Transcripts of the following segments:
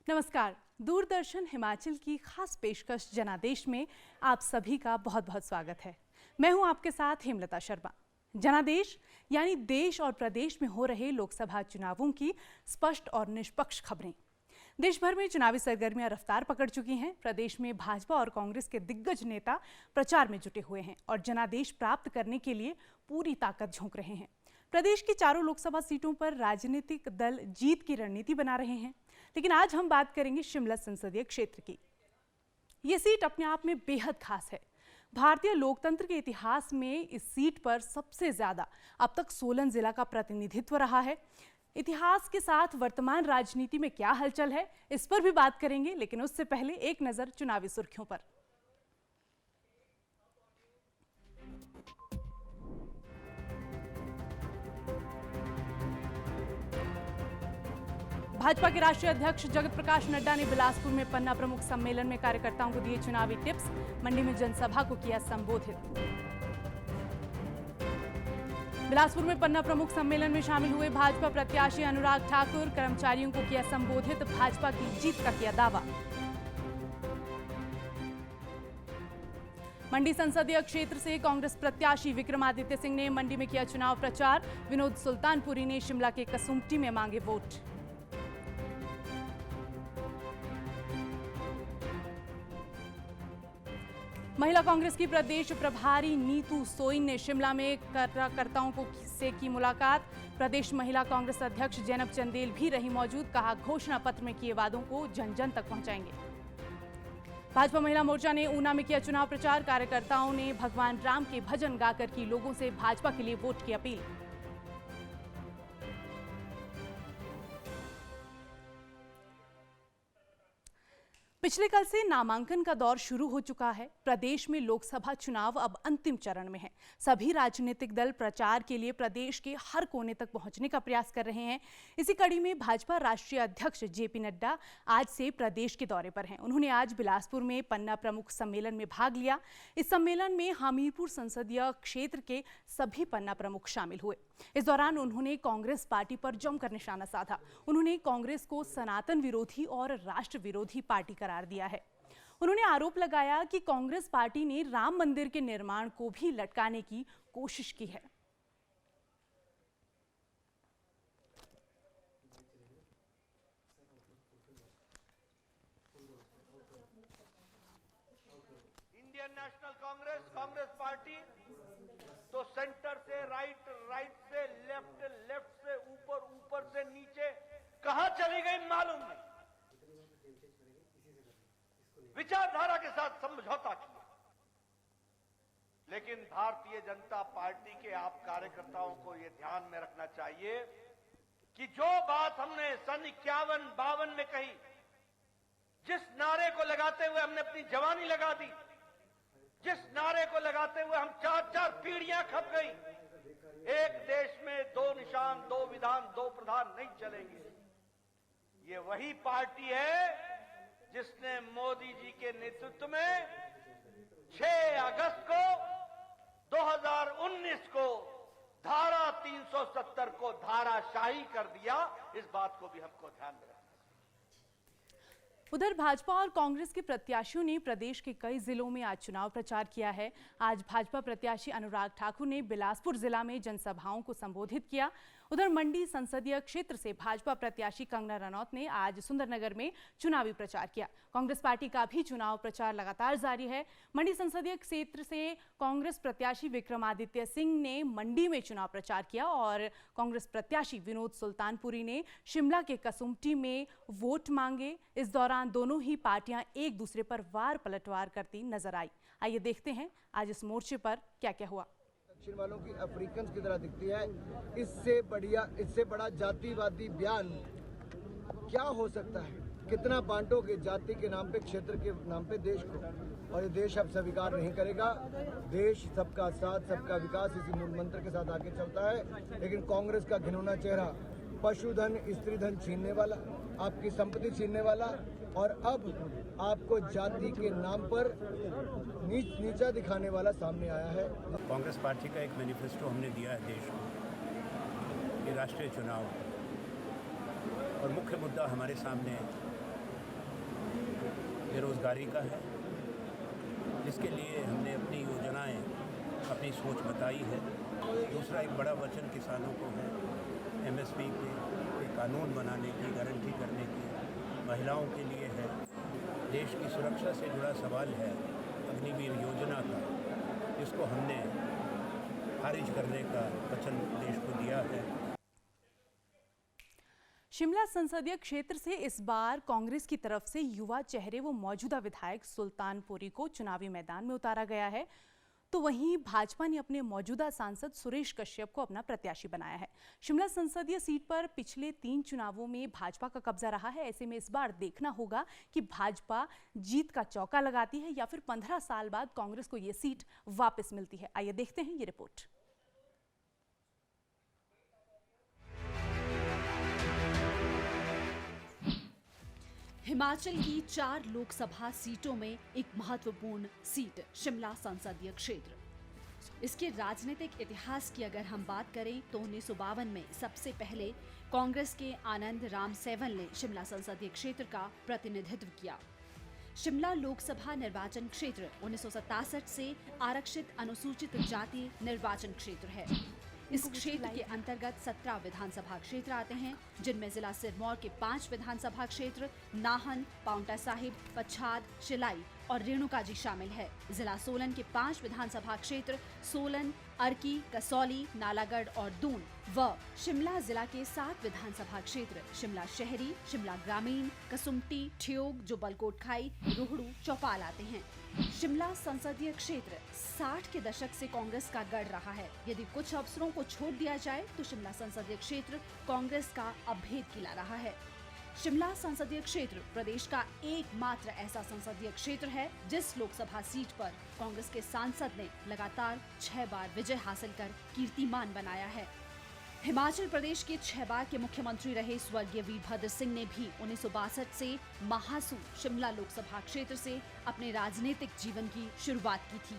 नमस्कार। दूरदर्शन हिमाचल की खास पेशकश जनादेश में आप सभी का बहुत बहुत स्वागत है। मैं हूं आपके साथ हेमलता शर्मा। जनादेश यानी देश और प्रदेश में हो रहे लोकसभा चुनावों की स्पष्ट और निष्पक्ष खबरें। देश भर में चुनावी सरगर्मियां रफ्तार पकड़ चुकी हैं। प्रदेश में भाजपा और कांग्रेस के दिग्गज नेता प्रचार में जुटे हुए हैं और जनादेश प्राप्त करने के लिए पूरी ताकत झोंक रहे हैं। प्रदेश की चारों लोकसभा सीटों पर राजनीतिक दल जीत की रणनीति बना रहे हैं, लेकिन आज हम बात करेंगे शिमला संसदीय क्षेत्र की। ये सीट अपने आप में बेहद खास है। भारतीय लोकतंत्र के इतिहास में इस सीट पर सबसे ज्यादा अब तक सोलन जिला का प्रतिनिधित्व रहा है। इतिहास के साथ वर्तमान राजनीति में क्या हलचल है, इस पर भी बात करेंगे, लेकिन उससे पहले एक नजर चुनावी सुर्खियों पर। भाजपा के राष्ट्रीय अध्यक्ष जगत प्रकाश नड्डा ने बिलासपुर में पन्ना प्रमुख सम्मेलन में कार्यकर्ताओं को दिए चुनावी टिप्स। मंडी में जनसभा को किया संबोधित। बिलासपुर में पन्ना प्रमुख सम्मेलन में शामिल हुए भाजपा प्रत्याशी अनुराग ठाकुर। कर्मचारियों को किया संबोधित, भाजपा की जीत का किया दावा। मंडी संसदीय क्षेत्र से कांग्रेस प्रत्याशी विक्रमादित्य सिंह ने मंडी में किया चुनाव प्रचार। विनोद सुल्तानपुरी ने शिमला के कसुम्पटी में मांगे वोट। महिला कांग्रेस की प्रदेश प्रभारी नीतू सोइन ने शिमला में कार्यकर्ताओं से की मुलाकात। प्रदेश महिला कांग्रेस अध्यक्ष जैनब चंदेल भी रही मौजूद। कहा, घोषणा पत्र में किए वादों को जन जन तक पहुंचाएंगे। भाजपा महिला मोर्चा ने ऊना में किया चुनाव प्रचार। कार्यकर्ताओं ने भगवान राम के भजन गाकर की लोगों से भाजपा के लिए वोट की अपील। पिछले कल से नामांकन का दौर शुरू हो चुका है। प्रदेश में लोकसभा चुनाव अब अंतिम चरण में है। सभी राजनीतिक दल प्रचार के लिए प्रदेश के हर कोने तक पहुंचने का प्रयास कर रहे हैं। इसी कड़ी में भाजपा राष्ट्रीय अध्यक्ष जेपी नड्डा आज से प्रदेश के दौरे पर हैं। उन्होंने आज बिलासपुर में पन्ना प्रमुख सम्मेलन में भाग लिया। इस सम्मेलन में हमीरपुर संसदीय क्षेत्र के सभी पन्ना प्रमुख शामिल हुए। इस दौरान उन्होंने कांग्रेस पार्टी पर जमकर निशाना साधा। उन्होंने कांग्रेस को सनातन विरोधी और राष्ट्र विरोधी पार्टी करार दिया है। उन्होंने आरोप लगाया कि कांग्रेस पार्टी ने राम मंदिर के निर्माण को भी लटकाने की कोशिश की है। Indian national Congress Congress party तो सेंटर से राइट, राइट से लेफ्ट, लेफ्ट से ऊपर, ऊपर से नीचे कहां चली गई मालूम नहीं। विचारधारा के साथ समझौता किया, लेकिन भारतीय जनता पार्टी के आप कार्यकर्ताओं को यह ध्यान में रखना चाहिए कि जो बात हमने सन 51-52 में कही, जिस नारे को लगाते हुए हमने अपनी जवानी लगा दी, जिस नारे को लगाते हुए हम 4-4 पीढ़ियां खप गई, एक देश में 2 निशान, 2 विधान, 2 प्रधान नहीं चलेंगे। ये वही पार्टी है जिसने मोदी जी के नेतृत्व में 6 अगस्त को 2019 को धारा 370 को धाराशाही कर दिया। इस बात को भी हमको ध्यान में रखना। उधर भाजपा और कांग्रेस के प्रत्याशियों ने प्रदेश के कई जिलों में आज चुनाव प्रचार किया है। आज भाजपा प्रत्याशी अनुराग ठाकुर ने बिलासपुर जिला में जनसभाओं को संबोधित किया। उधर मंडी संसदीय क्षेत्र से भाजपा प्रत्याशी कंगना रनौत ने आज सुंदरनगर में चुनावी प्रचार किया। कांग्रेस पार्टी का भी चुनाव प्रचार लगातार जारी है। मंडी संसदीय क्षेत्र से कांग्रेस प्रत्याशी विक्रमादित्य सिंह ने मंडी में चुनाव प्रचार किया और कांग्रेस प्रत्याशी विनोद सुल्तानपुरी ने शिमला के कसुम्पटी में वोट मांगे। इस दौरान दोनों ही पार्टियां एक दूसरे पर वार पलटवार करती नजर आई। आइए देखते हैं आज इस मोर्चे पर क्या क्या हुआ। दक्षिण वालों की अफ्रीकन की तरह दिखती है। इससे बड़ा जातिवादी बयान क्या हो सकता है? कितना बांटोगे जाति के नाम पे, क्षेत्र के नाम पे देश को, और ये देश अब स्वीकार नहीं करेगा। देश सबका साथ, सबका विकास, इसी मूल मंत्र के साथ आगे चलता है। लेकिन कांग्रेस का घिनौना चेहरा, पशुधन, स्त्री धन छीनने वाला, आपकी संपत्ति छीनने वाला, और अब आपको जाति के नाम पर नीचा दिखाने वाला सामने आया है। कांग्रेस पार्टी का एक मैनिफेस्टो हमने दिया है देश को, ये राष्ट्रीय चुनाव और मुख्य मुद्दा हमारे सामने बेरोज़गारी का है, जिसके लिए हमने अपनी योजनाएं, अपनी सोच बताई है। दूसरा एक बड़ा वचन किसानों को है, एमएसपी पे एक कानून बनाने की, गारंटी करने की, महिलाओं के लिए है। देश की सुरक्षा से जुड़ा सवाल है अग्निवीर योजना का, जिसको हमने खारिज करने का वचन देश को दिया है। शिमला संसदीय क्षेत्र से इस बार कांग्रेस की तरफ से युवा चेहरे व मौजूदा विधायक सुल्तानपुरी को चुनावी मैदान में उतारा गया है, तो वहीं भाजपा ने अपने मौजूदा सांसद सुरेश कश्यप को अपना प्रत्याशी बनाया है। शिमला संसदीय सीट पर पिछले 3 चुनावों में भाजपा का कब्जा रहा है। ऐसे में इस बार देखना होगा कि भाजपा जीत का चौका लगाती है या फिर 15 साल बाद कांग्रेस को ये सीट वापस मिलती है। आइए देखते हैं ये रिपोर्ट। हिमाचल की 4 लोकसभा सीटों में एक महत्वपूर्ण सीट शिमला संसदीय क्षेत्र। इसके राजनीतिक इतिहास की अगर हम बात करें तो 1952 में सबसे पहले कांग्रेस के आनंद राम सेवल ने शिमला संसदीय क्षेत्र का प्रतिनिधित्व किया। शिमला लोकसभा निर्वाचन क्षेत्र 1967 से आरक्षित अनुसूचित जाति निर्वाचन क्षेत्र है। इस क्षेत्र के अंतर्गत 17 विधानसभा क्षेत्र आते हैं, जिनमें जिला सिरमौर के 5 विधानसभा क्षेत्र नाहन, पांवटा साहिब, पच्छाद, शिलाई और रेणुकाजी शामिल है। जिला सोलन के 5 विधानसभा क्षेत्र सोलन, अर्की, कसौली, नालागढ़ और दून व शिमला जिला के 7 विधानसभा क्षेत्र शिमला शहरी, शिमला ग्रामीण, कसुम्पटी, ठियोग, जुब्बल कोटखाई, रोहड़ू, चौपाल आते हैं। शिमला संसदीय क्षेत्र 60 के दशक से कांग्रेस का गढ़ रहा है। यदि कुछ अवसरों को छोड़ दिया जाए तो शिमला संसदीय क्षेत्र कांग्रेस का अभेद किला रहा है। शिमला संसदीय क्षेत्र प्रदेश का एकमात्र ऐसा संसदीय क्षेत्र है जिस लोकसभा सीट पर कांग्रेस के सांसद ने लगातार 6 बार विजय हासिल कर कीर्तिमान बनाया है। हिमाचल प्रदेश के 6 बार के मुख्यमंत्री रहे स्वर्गीय वीरभद्र सिंह ने भी 1962 से महासू शिमला लोकसभा क्षेत्र से अपने राजनीतिक जीवन की शुरुआत की थी।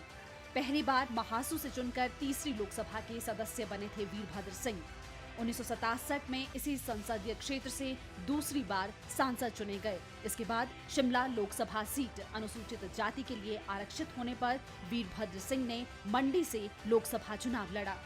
पहली बार महासू से चुनकर तीसरी लोकसभा के सदस्य बने थे वीरभद्र सिंह। 1967 में इसी संसदीय क्षेत्र से दूसरी बार सांसद चुने गए। इसके बाद शिमला लोकसभा सीट अनुसूचित जाति के लिए आरक्षित होने पर वीरभद्र सिंह ने मंडी से लोकसभा चुनाव लड़ा।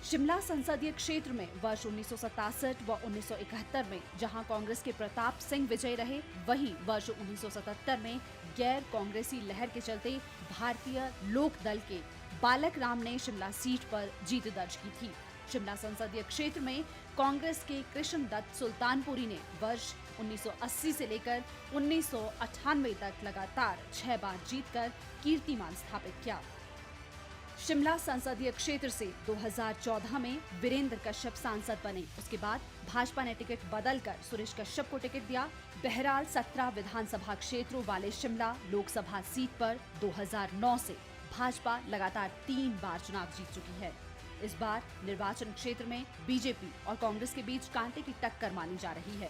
शिमला संसदीय क्षेत्र में वर्ष 1967 व 1971 में जहां कांग्रेस के प्रताप सिंह विजयी रहे, वहीं वर्ष 1977 में गैर कांग्रेसी लहर के चलते भारतीय लोक दल के बालक राम ने शिमला सीट पर जीत दर्ज की थी। शिमला संसदीय क्षेत्र में कांग्रेस के कृष्ण दत्त सुल्तानपुरी ने वर्ष 1980 से लेकर 1998 तक लगातार 6 बार जीतकर कीर्तिमान स्थापित किया। शिमला संसदीय क्षेत्र से 2014 में वीरेंद्र कश्यप सांसद बने। उसके बाद भाजपा ने टिकट बदलकर सुरेश कश्यप को टिकट दिया। बहरहाल 17 विधानसभा क्षेत्रों वाले शिमला लोकसभा सीट पर 2009 से भाजपा लगातार 3 बार चुनाव जीत चुकी है। इस बार निर्वाचन क्षेत्र में बीजेपी और कांग्रेस के बीच कांटे की टक्कर मानी जा रही है।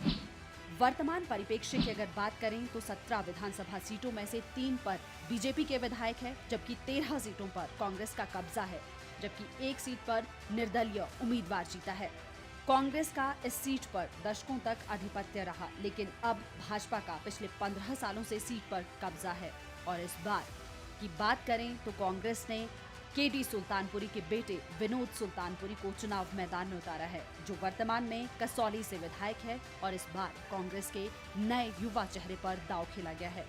वर्तमान परिप्रेक्ष्य की अगर बात करें तो 17 विधानसभा सीटों में से 3 पर बीजेपी के विधायक है, जबकि 13 सीटों पर कांग्रेस का कब्जा है, जबकि 1 सीट पर निर्दलीय उम्मीदवार जीता है। कांग्रेस का इस सीट पर दशकों तक आधिपत्य रहा, लेकिन अब भाजपा का पिछले 15 सालों से सीट पर कब्जा है। और इस बार की बात करें तो कांग्रेस ने केडी सुल्तानपुरी के बेटे विनोद सुल्तानपुरी को चुनाव मैदान में उतारा है, जो वर्तमान में कसौली से विधायक है। और इस बार कांग्रेस के नए युवा चेहरे पर दांव खेला गया है।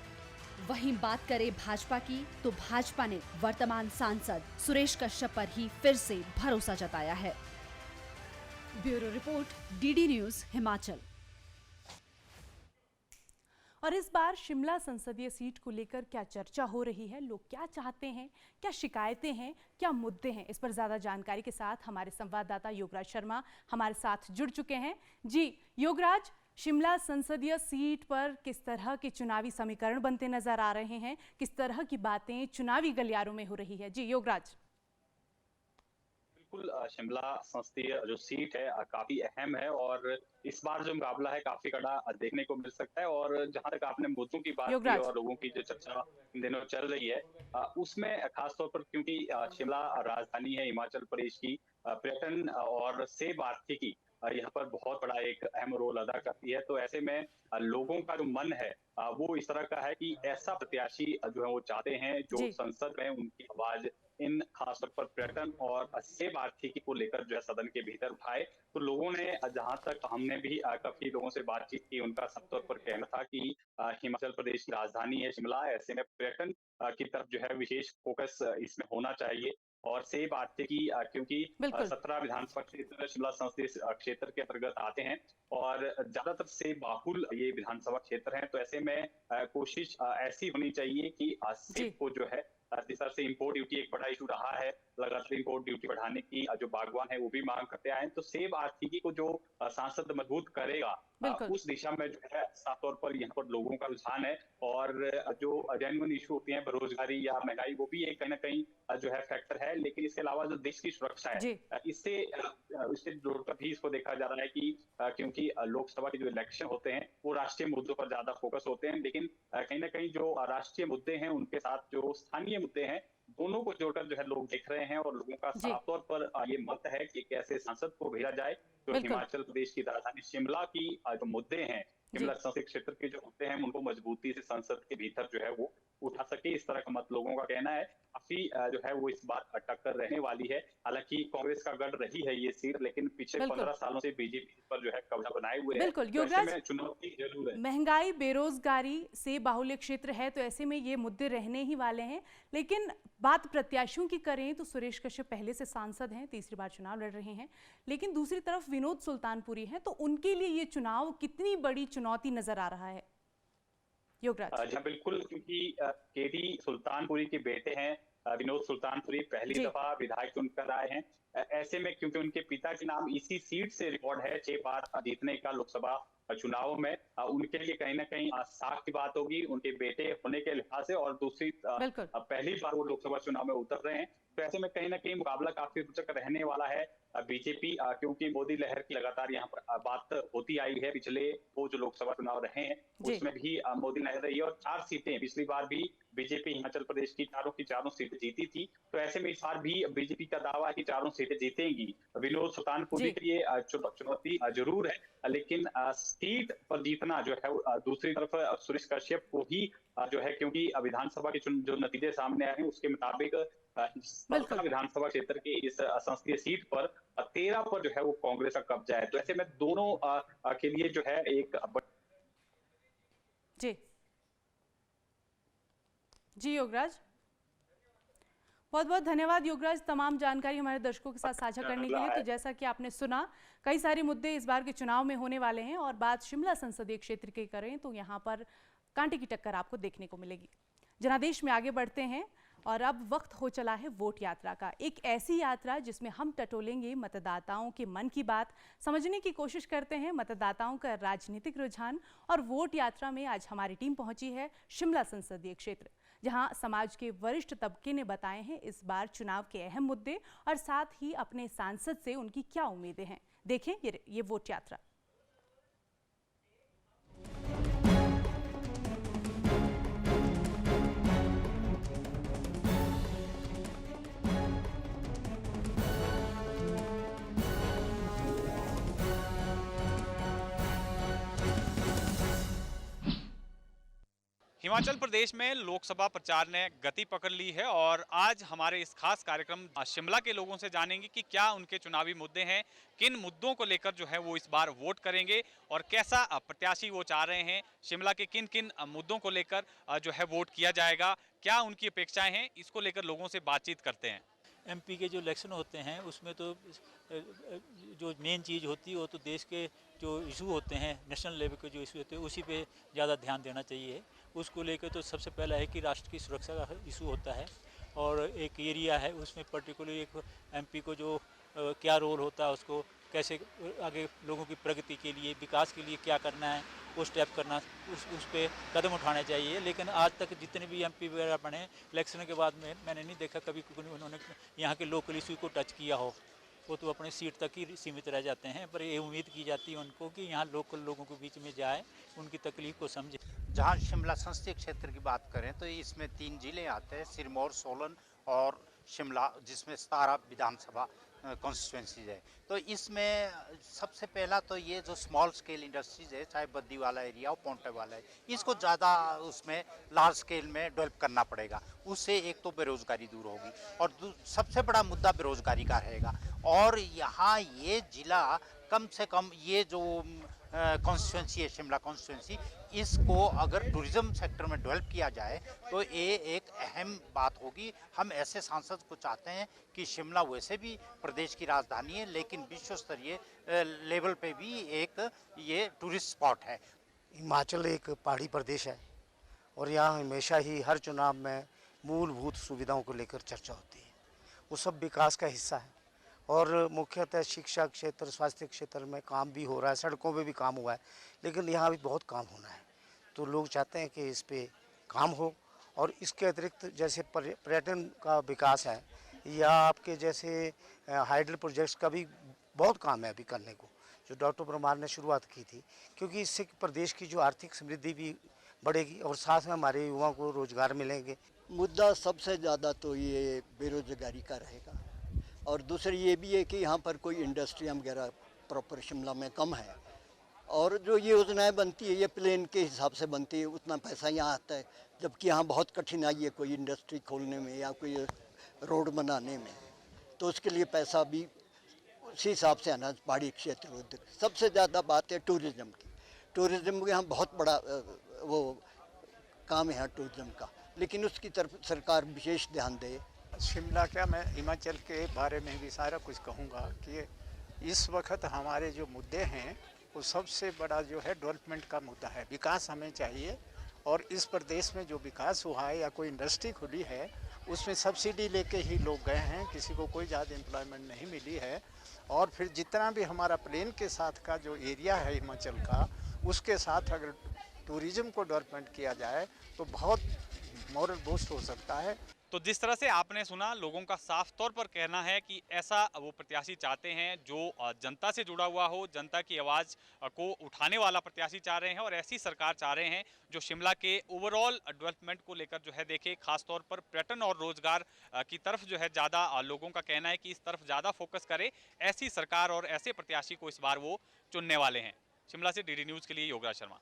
वहीं बात करें भाजपा की तो भाजपा ने वर्तमान सांसद सुरेश कश्यप पर ही फिर से भरोसा जताया है। Bureau report, DD news, Himachal. और इस बार शिमला संसदीय सीट को लेकर क्या चर्चा हो रही है, लोग क्या चाहते हैं, क्या शिकायतें हैं, क्या मुद्दे हैं, इस पर ज्यादा जानकारी के साथ हमारे संवाददाता योगराज शर्मा हमारे साथ जुड़ चुके हैं। जी योगराज, शिमला संसदीय सीट पर किस तरह के चुनावी समीकरण बनते नजर आ रहे हैं, किस तरह की बातें चुनावी गलियारों में हो रही है? जी योगराज। बिल्कुल, शिमला संसदीय जो सीट है काफी अहम है और इस बार जो मुकाबला है काफी कड़ा देखने को मिल सकता है। और जहां तक आपने मुद्दों की बात की और लोगों की जो चर्चा इन दिनों चल रही है, उसमें खासतौर पर क्योंकि शिमला राजधानी है हिमाचल प्रदेश की, पर्यटन और सेब आर्थिकी यहाँ पर बहुत बड़ा एक अहम रोल अदा करती है। तो ऐसे में लोगों का जो मन है वो इस तरह का है कि ऐसा प्रत्याशी जो है वो चाहते हैं जो जी संसद में उनकी आवाज इन खासतौर पर पर्यटन और सेब आर्थिकी को लेकर जो है सदन के भीतर उठाए। तो लोगों ने जहां तक हमने भी काफी लोगों से बातचीत की, उनका सब तौर पर कहना था कि हिमाचल प्रदेश की राजधानी है शिमला, ऐसे में पर्यटन की तरफ जो है विशेष फोकस इसमें होना चाहिए। और सेब आर्थिकी क्योंकि बिल्कुल 17 विधानसभा क्षेत्र शिमला संसदीय क्षेत्र के अंतर्गत आते हैं और ज्यादातर सेब बाहुल ये विधानसभा क्षेत्र हैं। तो ऐसे में कोशिश ऐसी होनी चाहिए कि जी सेब को जो है जिस तरह से इम्पोर्ट ड्यूटी एक बड़ा इशू रहा है, लगातार इम्पोर्ट ड्यूटी बढ़ाने की जो बागवान है वो भी मांग करते आए हैं। तो सेब आर्थिकी को जो सांसद मजबूत करेगा बिल्कुल उस दिशा में जो है साफ तौर पर यहाँ पर लोगों का रुझान है। और जो जेन्युइन इशू होती है बेरोजगारी या महंगाई, वो भी एक कहीं ना कहीं जो है फैक्टर है। लेकिन इसके अलावा जो देश की सुरक्षा है जी इससे जोड़कर भी इसको देखा जा रहा है कि क्योंकि लोकसभा के जो इलेक्शन होते हैं वो राष्ट्रीय मुद्दों पर ज्यादा फोकस होते हैं, लेकिन कहीं ना कहीं जो राष्ट्रीय मुद्दे हैं उनके साथ जो स्थानीय मुद्दे हैं दोनों को जोड़कर जो है लोग देख रहे हैं। और लोगों का जी साफ तौर पर ये मत है कि कैसे सांसद को भेजा जाए जो बिल्कुल हिमाचल प्रदेश की राजधानी शिमला की जो मुद्दे हैं, जी शिमला संसदीय क्षेत्र के जो मुद्दे हैं उनको मजबूती से संसद के भीतर जो है वो उठा सके, इस तरह का मत लोगों का कहना है। काफी जो है वो इस बात टक्कर रहने वाली है। हालांकि कांग्रेस का गढ़ रही है ये सीट, लेकिन पिछले बिल्कुल 15 सालों से बीजेपी पर जो है कब्जा बनाए हुए है। बिल्कुल तो ऐसे योगराज, में चुनौती जरूर है। महंगाई बेरोजगारी से बाहुल्य क्षेत्र है तो ऐसे में ये मुद्दे रहने ही वाले हैं। लेकिन बात प्रत्याशियों की करें तो सुरेश कश्यप पहले से सांसद हैं, तीसरी बार चुनाव लड़ रहे हैं। लेकिन दूसरी तरफ विनोद सुल्तानपुरी हैं, तो उनके लिए ये चुनाव कितनी बड़ी चुनौती नजर आ रहा है योगराज? जी हाँ, बिल्कुल, क्योंकि केडी सुल्तानपुरी के बेटे हैं विनोद सुल्तानपुरी, पहली जी दफा विधायक चुनकर आए हैं। ऐसे में क्योंकि उनके पिता के नाम इसी सीट से रिकॉर्ड है 6 बार जीतने का लोकसभा चुनाव में, उनके लिए कहीं ना कहीं साख की बात होगी उनके बेटे होने के लिहाज से। और दूसरी बिल्कुल पहली बार वो लोकसभा चुनाव में उतर रहे हैं। तो ऐसे में कहीं ना कहीं मुकाबला काफी रोचक रहने वाला है। बीजेपी क्योंकि मोदी लहर की लगातार यहाँ पर बात होती आई है, पिछले वो जो लोकसभा चुनाव रहे हैं जी उसमें भी मोदी लहर रही है और 4 सीटें पिछली बार भी बीजेपी हिमाचल प्रदेश की चारों सीटें जीती थी। तो ऐसे में इस बार भी बीजेपी का दावा है कि चारों सीटें जीतेंगी। विनोद सुल्तानपुरी जी के लिए चुनौती जरूर है, लेकिन सीट पर जीतना जो है दूसरी तरफ सुरेश कश्यप को ही जो है, क्योंकि विधानसभा के जो नतीजे सामने आए हैं उसके मुताबिक बिल्कुल विधानसभा क्षेत्र की इस संसदीय सीट पर 13 पर जो है वो कांग्रेस का कब्जा है। तो ऐसे में दोनों के लिए जो है एक जी जी योगराज, बहुत बहुत धन्यवाद योगराज, तमाम जानकारी हमारे दर्शकों के साथ साझा करने के लिए। तो जैसा कि आपने सुना, कई सारे मुद्दे इस बार के चुनाव में होने वाले हैं और बात शिमला संसदीय क्षेत्र की करें तो यहाँ पर कांटे की टक्कर आपको देखने को मिलेगी। जनादेश में आगे बढ़ते हैं और अब वक्त हो चला है वोट यात्रा का। एक ऐसी यात्रा जिसमें हम टटोलेंगे मतदाताओं के मन की बात, समझने की कोशिश करते हैं मतदाताओं का राजनीतिक रुझान। और वोट यात्रा में आज हमारी टीम पहुंची है शिमला संसदीय क्षेत्र, जहां समाज के वरिष्ठ तबके ने बताए हैं इस बार चुनाव के अहम मुद्दे और साथ ही अपने सांसद से उनकी क्या उम्मीदें हैं। देखें ये वोट यात्रा। हिमाचल प्रदेश में लोकसभा प्रचार ने गति पकड़ ली है और आज हमारे इस खास कार्यक्रम शिमला के लोगों से जानेंगे कि क्या उनके चुनावी मुद्दे हैं, किन मुद्दों को लेकर जो है वो इस बार वोट करेंगे और कैसा प्रत्याशी वो चाह रहे हैं, शिमला के किन किन मुद्दों को लेकर जो है वोट किया जाएगा, क्या उनकी अपेक्षाएं हैं, इसको लेकर लोगों से बातचीत करते हैं। एमपी के जो इलेक्शन होते हैं उसमें तो जो मेन चीज़ होती है वो तो देश के जो इशू होते हैं, नेशनल लेवल के जो इशू होते हैं उसी पे ज़्यादा ध्यान देना चाहिए। उसको लेकर तो सबसे पहला है कि राष्ट्र की सुरक्षा का इशू होता है और एक एरिया है उसमें पर्टिकुलर एक एमपी को जो क्या रोल होता है, उसको कैसे आगे लोगों की प्रगति के लिए, विकास के लिए क्या करना है, वो स्टेप करना, उस पर कदम उठाने चाहिए। लेकिन आज तक जितने भी एमपी वगैरह बने इलेक्शन के बाद में मैंने नहीं देखा कभी उन्होंने यहाँ के लोकल इशू को टच किया हो। वो तो अपने सीट तक ही सीमित रह जाते हैं। पर ये उम्मीद की जाती है उनको कि यहाँ लोकल लोगों के बीच में जाए, उनकी तकलीफ को समझे। जहाँ शिमला संसदीय क्षेत्र की बात करें तो इसमें 3 जिले आते हैं, सिरमौर, सोलन और शिमला, जिसमें 17 विधानसभा कॉन्स्टिट्यूंसीज है। तो इसमें सबसे पहला तो ये जो स्मॉल स्केल इंडस्ट्रीज है, चाहे बद्दी वाला एरिया हो, पोंटे वाला है, इसको ज़्यादा उसमें लार्ज स्केल में डेवलप करना पड़ेगा। उससे एक तो बेरोजगारी दूर होगी और सबसे बड़ा मुद्दा बेरोजगारी का रहेगा। और यहाँ ये ज़िला कम से कम ये जो कॉन्स्टिट्यूंसी है, शिमला कॉन्स्टिट्यूंसी, इसको अगर टूरिज्म सेक्टर में डेवलप किया जाए तो ये एक अहम बात होगी। हम ऐसे सांसद को चाहते हैं कि शिमला वैसे भी प्रदेश की राजधानी है, लेकिन विश्व स्तरीय लेवल पे भी एक ये टूरिस्ट स्पॉट है। हिमाचल एक पहाड़ी प्रदेश है और यहाँ हमेशा ही हर चुनाव में मूलभूत सुविधाओं को लेकर चर्चा होती है। वो सब विकास का हिस्सा है और मुख्यतः शिक्षा क्षेत्र, स्वास्थ्य क्षेत्र में काम भी हो रहा है, सड़कों पे भी काम हुआ है, लेकिन यहाँ भी बहुत काम होना है। तो लोग चाहते हैं कि इस पे काम हो। और इसके अतिरिक्त जैसे पर्यटन का विकास है या आपके जैसे हाइडल प्रोजेक्ट्स का भी बहुत काम है अभी करने को, जो डॉक्टर परमार ने शुरुआत की थी, क्योंकि इससे प्रदेश की जो आर्थिक समृद्धि भी बढ़ेगी और साथ में हमारे युवाओं को रोजगार मिलेंगे। मुद्दा सबसे ज़्यादा तो ये बेरोजगारी का रहेगा और दूसरी ये भी है कि यहाँ पर कोई इंडस्ट्री वगैरह प्रॉपर शिमला में कम है और जो ये योजनाएं बनती है ये प्लेन के हिसाब से बनती है, उतना पैसा यहाँ आता है, जबकि यहाँ बहुत कठिनाई है कोई इंडस्ट्री खोलने में या कोई रोड बनाने में, तो उसके लिए पैसा भी उसी हिसाब से आना। पहाड़ी क्षेत्र उद्योग सबसे ज़्यादा बात है टूरिज़्म की। टूरिज़्म के यहाँ बहुत बड़ा वो काम है यहाँ टूरिज़्म का, लेकिन उसकी तरफ सरकार विशेष ध्यान दे। शिमला क्या, मैं हिमाचल के बारे में भी सारा कुछ कहूँगा कि इस वक्त हमारे जो मुद्दे हैं वो सबसे बड़ा जो है डेवलपमेंट का मुद्दा है। विकास हमें चाहिए और इस प्रदेश में जो विकास हुआ है या कोई इंडस्ट्री खुली है उसमें सब्सिडी लेके ही लोग गए हैं, किसी को कोई ज़्यादा एम्प्लॉयमेंट नहीं मिली है। और फिर जितना भी हमारा प्लेन के साथ का जो एरिया है हिमाचल का, उसके साथ अगर टूरिज़्म को डेवलपमेंट किया जाए तो बहुत मॉरल बूस्ट हो सकता है। तो जिस तरह से आपने सुना, लोगों का साफ तौर पर कहना है कि ऐसा वो प्रत्याशी चाहते हैं जो जनता से जुड़ा हुआ हो, जनता की आवाज़ को उठाने वाला प्रत्याशी चाह रहे हैं और ऐसी सरकार चाह रहे हैं जो शिमला के ओवरऑल डेवलपमेंट को लेकर जो है देखे, खास तौर पर पर्यटन और रोजगार की तरफ जो है ज़्यादा लोगों का कहना है कि इस तरफ ज़्यादा फोकस करे। ऐसी सरकार और ऐसे प्रत्याशी को इस बार वो चुनने वाले हैं। शिमला से डीडी न्यूज़ के लिए योगराज शर्मा।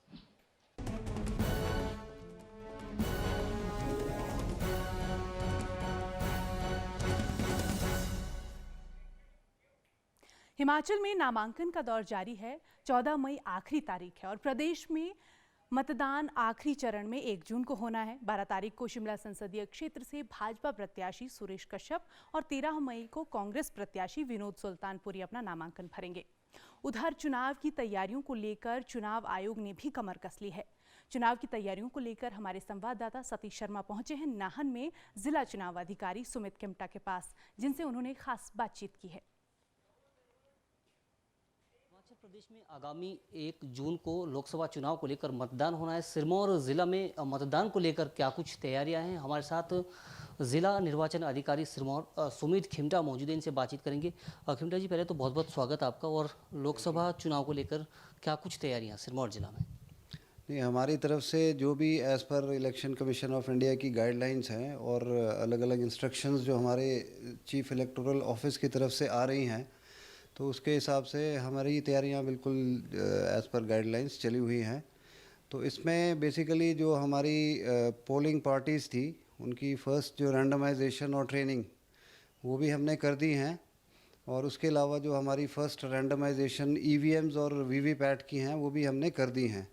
हिमाचल में नामांकन का दौर जारी है। 14 मई आखिरी तारीख है और प्रदेश में मतदान आखिरी चरण में 1 जून को होना है। 12 तारीख को शिमला संसदीय क्षेत्र से भाजपा प्रत्याशी सुरेश कश्यप और 13 मई को कांग्रेस प्रत्याशी विनोद सुल्तानपुरी अपना नामांकन भरेंगे। उधर चुनाव की तैयारियों को लेकर चुनाव आयोग ने भी कमर कस ली है। चुनाव की तैयारियों को लेकर हमारे संवाददाता सतीश शर्मा पहुंचे हैं नाहन में जिला चुनाव अधिकारी सुमित किमटा के पास, जिनसे उन्होंने खास बातचीत की है। प्रदेश में आगामी 1 जून को लोकसभा चुनाव को लेकर मतदान होना है। सिरमौर जिला में मतदान को लेकर क्या कुछ तैयारियां हैं, हमारे साथ जिला निर्वाचन अधिकारी सिरमौर सुमित खिमटा मौजूद हैं, इनसे बातचीत करेंगे। खिमटा जी, पहले तो बहुत बहुत स्वागत आपका। और लोकसभा चुनाव को लेकर क्या कुछ तैयारियाँ सिरमौर जिला में? नहीं, हमारी तरफ से जो भी as per election commission of India की गाइडलाइंस हैं और अलग अलग इंस्ट्रक्शंस जो हमारे चीफ इलेक्टोरल ऑफिस की तरफ से आ रही हैं, तो उसके हिसाब से हमारी तैयारियां बिल्कुल एज़ पर गाइडलाइंस चली हुई हैं। तो इसमें बेसिकली जो हमारी पोलिंग पार्टीज़ थी उनकी फ़र्स्ट जो रैंडमाइजेशन और ट्रेनिंग वो भी हमने कर दी हैं और उसके अलावा जो हमारी फ़र्स्ट रैंडमाइजेशन ईवीएम्स और वीवीपैट की हैं वो भी हमने कर दी हैं।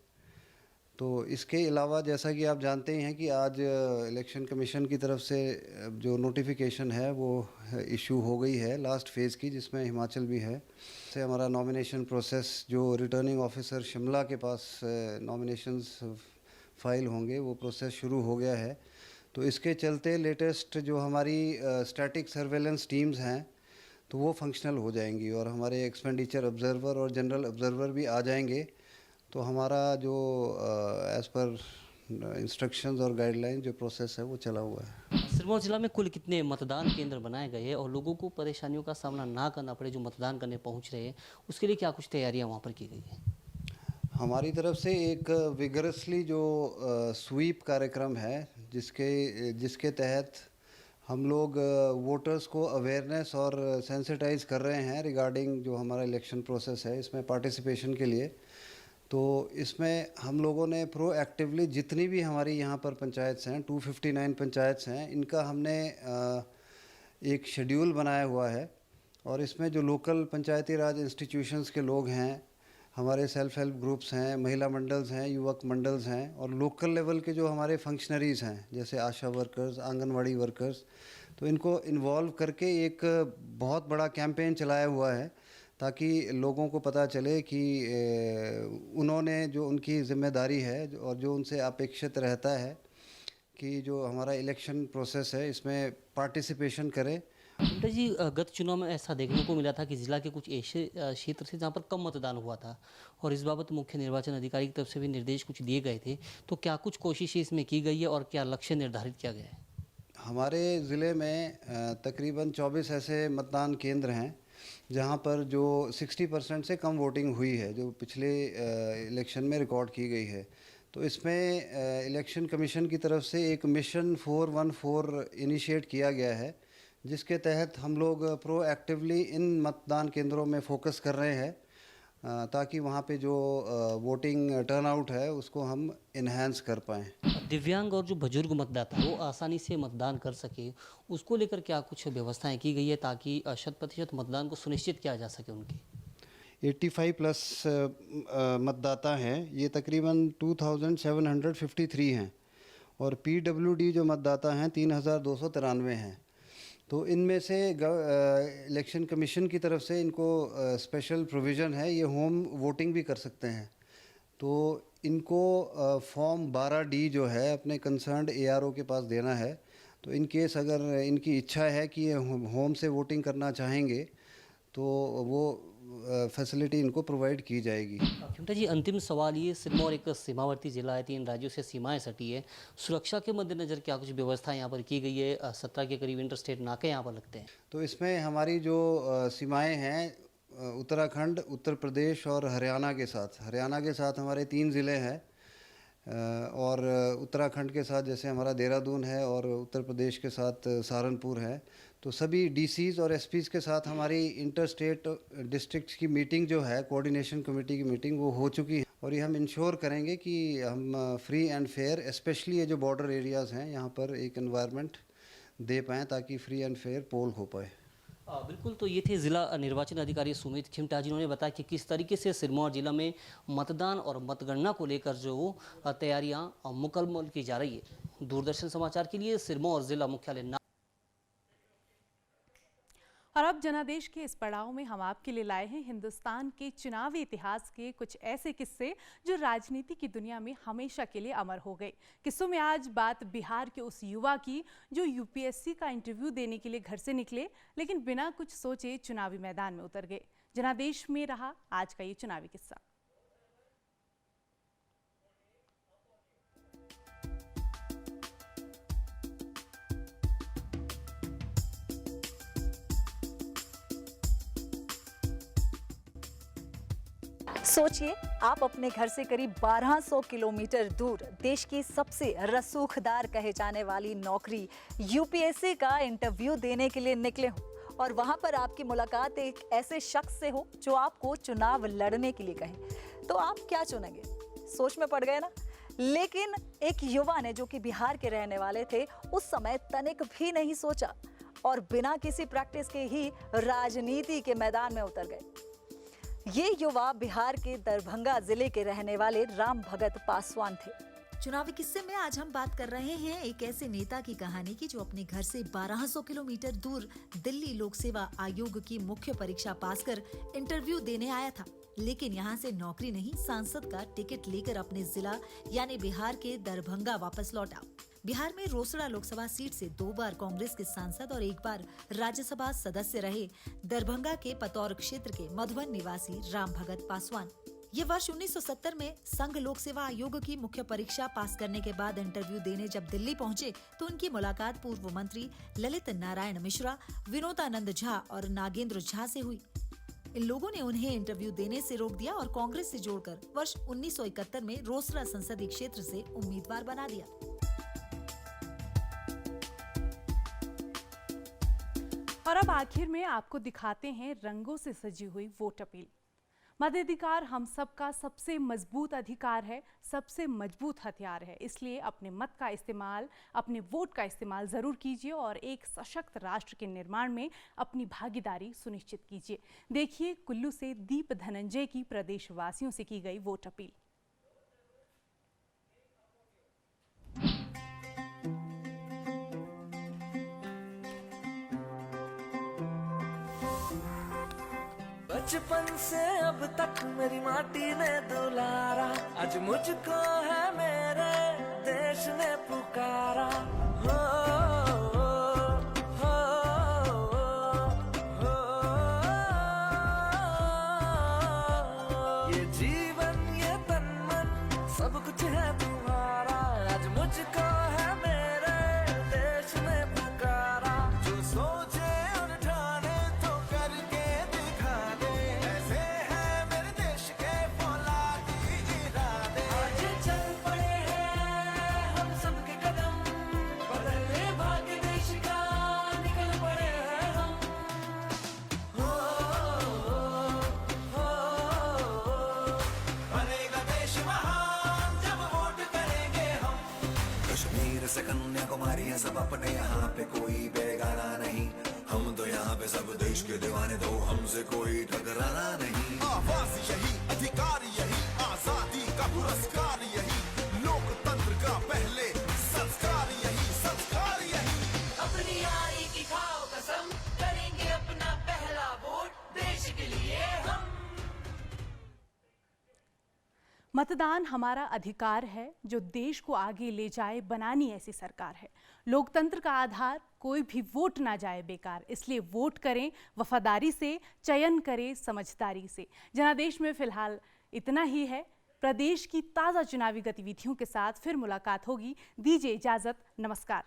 तो इसके अलावा जैसा कि आप जानते ही हैं कि आज इलेक्शन कमीशन की तरफ से जो नोटिफिकेशन है वो इशू हो गई है लास्ट फेज़ की, जिसमें हिमाचल भी है। से हमारा नॉमिनेशन प्रोसेस जो रिटर्निंग ऑफिसर शिमला के पास नॉमिनेशंस फाइल होंगे वो प्रोसेस शुरू हो गया है। तो इसके चलते लेटेस्ट जो हमारी स्टैटिक सर्वेलेंस टीम्स हैं तो वो फंक्शनल हो जाएंगी और हमारे एक्सपेंडिचर ऑब्जर्वर और जनरल ऑब्जर्वर भी आ जाएंगे। तो हमारा जो एज़ पर इंस्ट्रक्शंस और गाइडलाइन जो प्रोसेस है वो चला हुआ है। सिरमौर जिला में कुल कितने मतदान केंद्र बनाए गए हैं और लोगों को परेशानियों का सामना ना करना पड़े जो मतदान करने पहुंच रहे हैं, उसके लिए क्या कुछ तैयारियां वहां पर की गई हैं? हमारी तरफ से एक विगरसली जो स्वीप कार्यक्रम है जिसके तहत हम लोग वोटर्स को अवेयरनेस और सेंसिटाइज कर रहे हैं रिगार्डिंग जो हमारा इलेक्शन प्रोसेस है इसमें पार्टिसिपेशन के लिए। तो इसमें हम लोगों ने प्रोएक्टिवली जितनी भी हमारी यहाँ पर पंचायत्स हैं 259 पंचायत्स हैं, इनका हमने एक शेड्यूल बनाया हुआ है और इसमें जो लोकल पंचायती राज इंस्टीट्यूशंस के लोग हैं, हमारे सेल्फ हेल्प ग्रुप्स हैं, महिला मंडल्स हैं, युवक मंडल्स हैं और लोकल लेवल के जो हमारे फंक्शनरीज़ हैं जैसे आशा वर्कर्स, आंगनवाड़ी वर्कर्स, तो इनको इन्वॉल्व करके एक बहुत बड़ा कैंपेन चलाया हुआ है ताकि लोगों को पता चले कि उन्होंने जो उनकी ज़िम्मेदारी है और जो उनसे अपेक्षित रहता है कि जो हमारा इलेक्शन प्रोसेस है इसमें पार्टिसिपेशन करें। चिमटा जी, गत चुनाव में ऐसा देखने को मिला था कि जिला के कुछ ऐसे क्षेत्र थे जहाँ पर कम मतदान हुआ था और इस बाबत मुख्य निर्वाचन अधिकारी की तरफ से भी निर्देश कुछ दिए गए थे, तो क्या कुछ कोशिशें इसमें की गई है और क्या लक्ष्य निर्धारित किया गया है? हमारे ज़िले में तकरीबन 24 ऐसे मतदान केंद्र हैं जहाँ पर जो 60% से कम वोटिंग हुई है, जो पिछले इलेक्शन में रिकॉर्ड की गई है। तो इसमें इलेक्शन कमीशन की तरफ से एक मिशन 414 इनिशिएट किया गया है जिसके तहत हम लोग प्रोएक्टिवली इन मतदान केंद्रों में फोकस कर रहे हैं ताकि वहाँ पे जो वोटिंग टर्नआउट है उसको हम इन्हेंस कर पाएँ। दिव्यांग और जो बुजुर्ग मतदाता वो आसानी से मतदान कर सके, उसको लेकर क्या कुछ व्यवस्थाएं की गई है ताकि 100% मतदान को सुनिश्चित किया जा सके? उनकी 85 प्लस मतदाता हैं, ये तकरीबन 2753 हैं और PWD जो मतदाता हैं 3293 हैं। तो इनमें से इलेक्शन कमीशन की तरफ से इनको स्पेशल प्रोविज़न है, ये होम वोटिंग भी कर सकते हैं। तो इनको फॉर्म 12D जो है अपने कंसर्न्ड ARO के पास देना है। तो इन केस अगर इनकी इच्छा है कि ये होम से वोटिंग करना चाहेंगे तो वो फैसिलिटी इनको प्रोवाइड की जाएगी। चिमटा जी, अंतिम सवाल ये, सिरमौर एक सीमावर्ती जिला है, 3 राज्यों से सीमाएं सटी है, सुरक्षा के मद्देनज़र क्या कुछ व्यवस्था यहाँ पर की गई है? 17 के करीब इंटर स्टेट नाके यहाँ पर लगते हैं। तो इसमें हमारी जो सीमाएं हैं उत्तराखंड, उत्तर प्रदेश और हरियाणा के साथ हमारे 3 ज़िले हैं और उत्तराखंड के साथ जैसे हमारा देहरादून है और उत्तर प्रदेश के साथ सहारनपुर है। तो सभी DCs और SPs के साथ हमारी इंटर स्टेट डिस्ट्रिक्ट्स की मीटिंग जो है, कोऑर्डिनेशन कमेटी की मीटिंग, वो हो चुकी है और ये हम इंश्योर करेंगे कि हम फ्री एंड फेयर, स्पेशली ये जो बॉर्डर एरियाज़ हैं यहाँ पर एक एनवायरनमेंट दे पाएँ ताकि फ्री एंड फेयर पोल हो पाए। बिल्कुल, तो ये थे ज़िला निर्वाचन अधिकारी सुमित खिमटा, जिन्होंने बताया कि किस तरीके से सिरमौर जिला में मतदान और मतगणना को लेकर जो तैयारियां मुकम्मल की जा रही है। दूरदर्शन समाचार के लिए सिरमौर जिला मुख्यालय। और अब जनादेश के इस पड़ाव में हम आपके लिए लाए हैं हिंदुस्तान के चुनावी इतिहास के कुछ ऐसे किस्से जो राजनीति की दुनिया में हमेशा के लिए अमर हो गए। किस्सों में आज बात बिहार के उस युवा की जो UPSC का इंटरव्यू देने के लिए घर से निकले, लेकिन बिना कुछ सोचे चुनावी मैदान में उतर गए। जनादेश में रहा आज का ये चुनावी किस्सा। सोचिए, आप अपने घर से करीब 1200 किलोमीटर दूर देश की सबसे रसूखदार कहे जाने वाली नौकरी UPSC का इंटरव्यू देने के लिए निकले हो और वहां पर आपकी मुलाकात एक ऐसे शख्स से हो जो आपको चुनाव लड़ने के लिए कहे, तो आप क्या चुनेंगे? सोच में पड़ गए ना? लेकिन एक युवा ने, जो कि बिहार के रहने वाले थे, उस समय तनिक भी नहीं सोचा और बिना किसी प्रैक्टिस के ही राजनीति के मैदान में उतर गए। ये युवा बिहार के दरभंगा जिले के रहने वाले राम भगत पासवान थे। चुनावी किस्से में आज हम बात कर रहे हैं एक ऐसे नेता की कहानी की जो अपने घर से 1200 किलोमीटर दूर दिल्ली लोक सेवा आयोग की मुख्य परीक्षा पास कर इंटरव्यू देने आया था, लेकिन यहाँ से नौकरी नहीं, सांसद का टिकट लेकर अपने जिला यानी बिहार के दरभंगा वापस लौटा। बिहार में रोसड़ा लोकसभा सीट से 2 बार कांग्रेस के सांसद और 1 बार राज्यसभा सदस्य रहे दरभंगा के पतौर क्षेत्र के मधुबन निवासी राम भगत पासवान। ये वर्ष 1970 में संघ लोक सेवा आयोग की मुख्य परीक्षा पास करने के बाद इंटरव्यू देने जब दिल्ली पहुंचे तो उनकी मुलाकात पूर्व मंत्री ललित नारायण मिश्रा, विनोदानंद झा और नागेंद्र झा से हुई। इन लोगों ने उन्हें इंटरव्यू देने से रोक दिया और कांग्रेस से जोड़कर वर्ष 1971 में रोसड़ा संसदीय क्षेत्र से उम्मीदवार बना दिया। और अब आखिर में आपको दिखाते हैं रंगों से सजी हुई वोट अपील। मताधिकार हम सबका सबसे मजबूत अधिकार है, सबसे मजबूत हथियार है। इसलिए अपने मत का इस्तेमाल, अपने वोट का इस्तेमाल जरूर कीजिए और एक सशक्त राष्ट्र के निर्माण में अपनी भागीदारी सुनिश्चित कीजिए। देखिए कुल्लू से दीप धनंजय की प्रदेशवासियों से की गई वोट अपील। बचपन से अब तक मेरी माटी ने दुलारा, आज मुझको है मेरे देश ने पुकारा। हो, हो, हो, ये जीवन ये तन मन सब कुछ है तुम्हारा, आज मुझको है मेरे देश ने पुकारा। जो सोचे और ठाने तो करके दिखा दे, ऐसे है मेरे देश के फौलादी इरादे। आज चल पड़े हैं हम सबके कदम, बदलने भाग्य देश का निकल पड़े हैं हम। हो, हो, बनेगा देश महान जब वोट करेंगे हम। कश्मीर से कन्याकुमारी है सब अपने, यहाँ पे कोई बेगाना नहीं। हम तो यहाँ पे सब देश के दीवाने, तो हमसे कोई टकराना नहीं। आवाज यही, अधिकार यही, आजादी का पुरस्कार यही, लोकतंत्र का पहले संस्कार यही, संस्कार यही। अपनी आई की खाओ कसम, करेंगे अपना पहला वोट देश के लिए हम। मतदान हमारा अधिकार है जो देश को आगे ले जाए, बनानी ऐसी सरकार है। लोकतंत्र का आधार कोई भी वोट ना जाए बेकार, इसलिए वोट करें वफादारी से, चयन करें समझदारी से। जनादेश में फिलहाल इतना ही है। प्रदेश की ताज़ा चुनावी गतिविधियों के साथ फिर मुलाकात होगी। दीजिए इजाज़त, नमस्कार।